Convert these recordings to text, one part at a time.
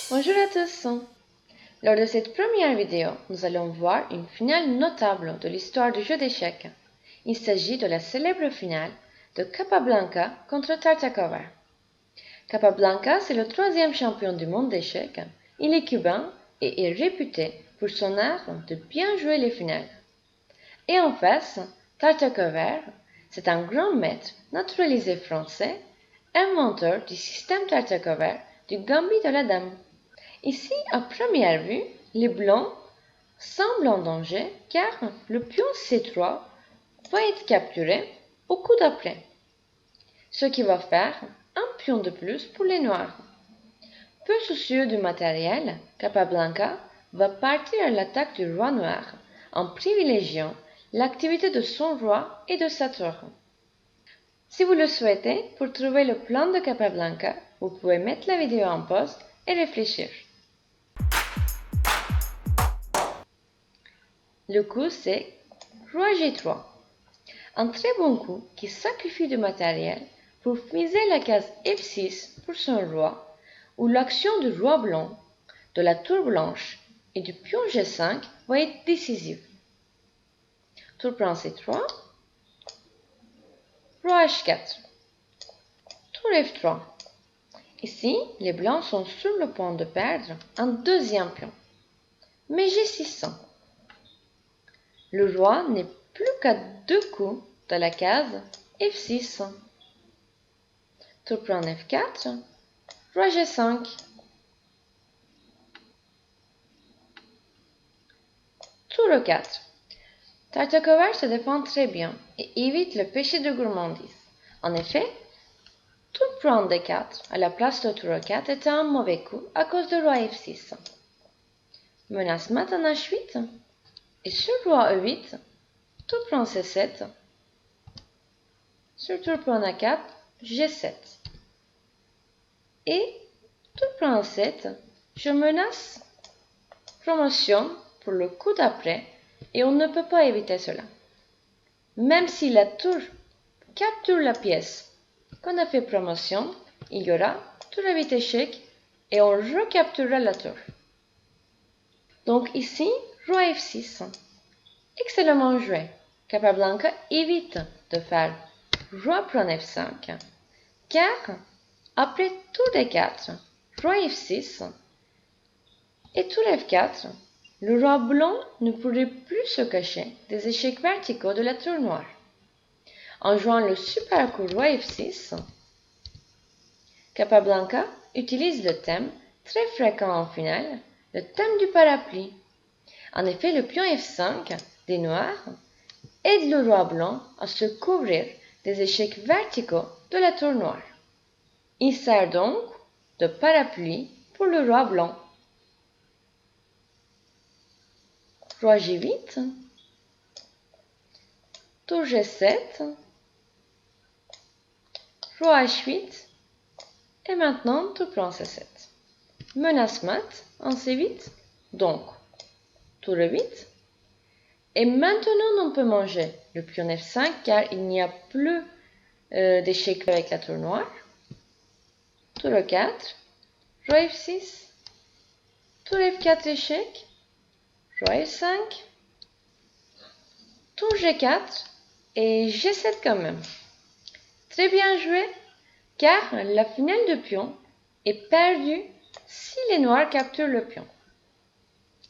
Bonjour à tous. Lors de cette première vidéo, nous allons voir une finale notable de l'histoire du jeu d'échecs. Il s'agit de la célèbre finale de Capablanca contre Tartakover. Capablanca, c'est le troisième champion du monde d'échecs. Il est cubain et est réputé pour son art de bien jouer les finales. Et en face, Tartakover, c'est un grand maître naturalisé français, inventeur du système Tartakover du gambit de la dame. Ici, à première vue, les blancs semblent en danger car le pion C3 va être capturé au coup d'après, ce qui va faire un pion de plus pour les noirs. Peu soucieux du matériel, Capablanca va partir à l'attaque du roi noir en privilégiant l'activité de son roi et de sa tour. Si vous le souhaitez, pour trouver le plan de Capablanca, vous pouvez mettre la vidéo en pause et réfléchir. Le coup, c'est roi G3. Un très bon coup qui sacrifie du matériel pour miser la case F6 pour son roi, où l'action du roi blanc, de la tour blanche et du pion G5 va être décisive. Tour prend C3, roi H4, tour F3. Ici, les blancs sont sur le point de perdre un deuxième pion. Mais G600. Le roi n'est plus qu'à deux coups de la case F6. Tour prend F4, roi G5. Tour E4. Tartakover se défend très bien et évite le péché de gourmandise. En effet, tour prend D4 à la place de tour E4 est un mauvais coup à cause de roi F6. Menace mat en H8 et sur roi E8, tour prend C7. Sur tour prend A4, G7. Et tour prend A7, je menace promotion pour le coup d'après et on ne peut pas éviter cela. Même si la tour capture la pièce qu'on a fait promotion, il y aura tour A8 échec et on recapturera la tour. Donc ici, roi F6. Excellemment joué. Capablanca évite de faire roi prend F5 car après tour D4, roi F6 et tour F4, le roi blanc ne pourrait plus se cacher des échecs verticaux de la tour noire. En jouant le super coup roi F6, Capablanca utilise le thème très fréquent en finale, le thème du parapluie. En effet, le pion F5 des noirs aide le roi blanc à se couvrir des échecs verticaux de la tour noire. Il sert donc de parapluie pour le roi blanc. Roi G8, tour G7, roi H8 et maintenant tour prend C7. Menace mat en C8, donc tour E8. Et maintenant on peut manger le pion F5 car il n'y a plus d'échec avec la tour noire. Tour E4, roi F6, tour F4 échec, roi F5, tour G4 et G7 quand même. Très bien joué car la finale de pion est perdue si les noirs capturent le pion.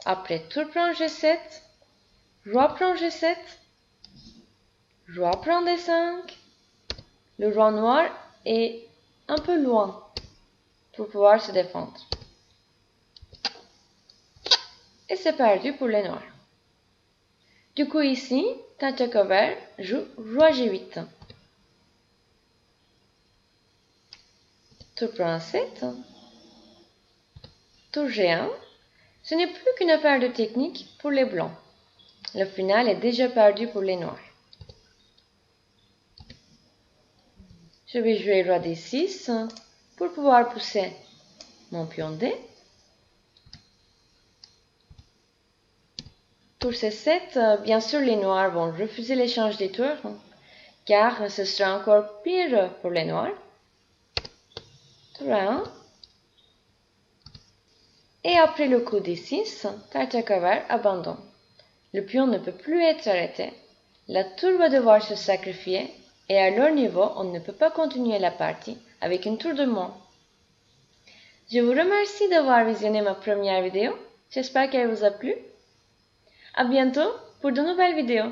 Après tour prend G7, roi prend G7, roi prend D5, le roi noir est un peu loin pour pouvoir se défendre. Et c'est perdu pour les noirs. Du coup ici, Tartakover joue roi G8. Tour prend 7, tour G1. Ce n'est plus qu'une affaire de technique pour les blancs. Le final est déjà perdu pour les noirs. Je vais jouer roi D6 pour pouvoir pousser mon pion D. Tour C7, bien sûr les noirs vont refuser l'échange des tours car ce sera encore pire pour les noirs. Tour A1. Et après le coup d6, Tartakovar abandonne. Le pion ne peut plus être arrêté. La tour va devoir se sacrifier et à leur niveau, on ne peut pas continuer la partie avec une tour de moins. Je vous remercie d'avoir visionné ma première vidéo. J'espère qu'elle vous a plu. À bientôt pour de nouvelles vidéos.